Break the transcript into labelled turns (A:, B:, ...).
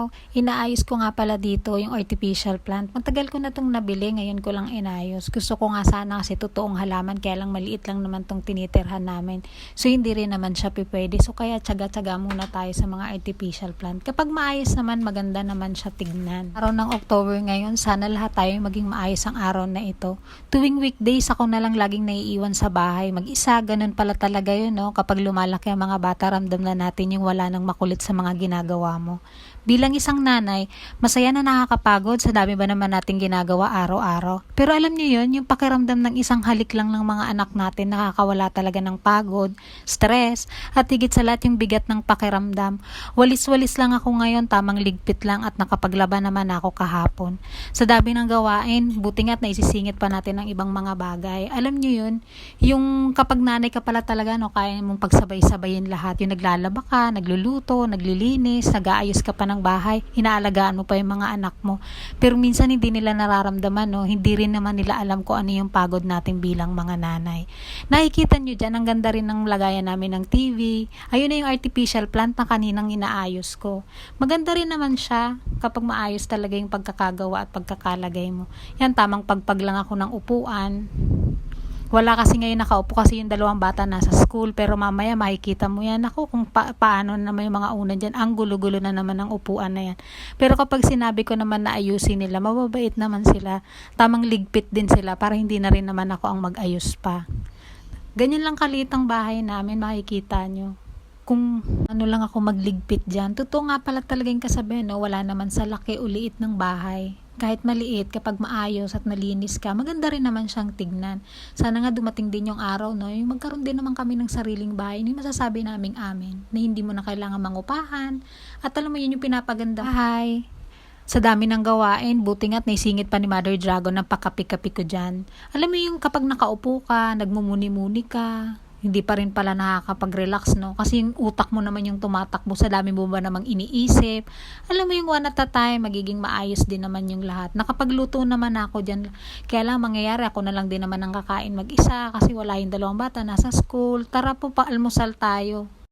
A: araw, inaayos ko nga pala dito yung artificial plant. Matagal ko na itong nabili, ngayon ko lang inayos. Gusto ko nga sana kasi totoong halaman, kaya lang maliit lang naman itong tinitirhan namin. So hindi rin naman siya pwede. So kaya tsaga-tsaga muna tayo sa mga artificial plant. Kapag maayos naman, maganda naman siya tignan. Araw ng October ngayon, sana lahat tayo maging maayos ang araw na ito. Tuwing weekdays, ako na lang laging naiiwan sa bahay. Mag-isa, ganun pala talaga yun, no? Kapag lumalaki ang mga bata, ramdam na natin yung wala nang makulit sa mga ginagawa mo. Bilang isang nanay, masaya na nakakapagod sa dami ba naman nating ginagawa araw-araw. Pero alam niyo yun, yung pakiramdam ng isang halik lang ng mga anak natin, nakakawala talaga ng pagod, stress, at higit sa lahat yung bigat ng pakiramdam. Walis-walis lang ako ngayon, tamang ligpit lang at nakapaglaban naman ako kahapon. Sa dami ng gawain, buti nga't naisisingit pa natin ng ibang mga bagay. Alam niyo yun, yung kapag nanay ka pala talaga, no, kaya mong pagsabay-sabayin lahat. Yung naglalaba ka, nagluluto, naglilinis, nag-aayos ka pa ng bahay, inaalagaan mo pa yung mga anak mo. Pero minsan hindi nila nararamdaman, no? Hindi rin naman nila alam kung ano yung pagod natin bilang mga nanay. Nakikita nyo dyan, ang ganda rin ng lagayan namin ng TV. Ayun na yung artificial plant na kaninang inaayos ko. Maganda rin naman siya kapag maayos talaga yung pagkakagawa at pagkakalagay mo. Yan, tamang pagpag lang ako ng upuan. Wala kasi ngayon nakaupo kasi yung dalawang bata nasa school, pero mamaya makikita mo yan. Ako kung paano naman yung mga una dyan, ang gulo-gulo na naman ng upuan na yan. Pero kapag sinabi ko naman na ayusin nila, mababait naman sila. Tamang ligpit din sila para hindi na rin naman ako ang mag-ayos pa. Ganyan lang kaliit ang bahay namin, makikita nyo. Kung ano lang ako magligpit dyan. Totoo nga pala talagang kasabihan, no? Wala naman sa laki o liit ng bahay. Kahit maliit, kapag maayos at malinis ka, maganda rin naman siyang tignan. Sana nga dumating din yung araw, no? Yung magkaroon din naman kami ng sariling bahay, yung masasabi naming amin, na hindi mo na kailangan mangupahan. At alam mo yun yung pinapaganda bahay. Sa dami ng gawain, buti nga't naisingit pa ni Mother Dragon ng pakapi-kapi ko dyan. Alam mo yung kapag nakaupo ka, nagmumuni-muni ka, hindi pa rin pala nakakapag-relax, no? Kasi yung utak mo naman yung tumatakbo sa dami mo ba namang iniisip. Alam mo yung one at a time, magiging maayos din naman yung lahat. Nakapagluto naman ako dyan. Kaya lang mangyayari, ako na lang din naman ang kakain mag-isa kasi wala yung dalawang bata, nasa school. Tara po, pa-almusal tayo.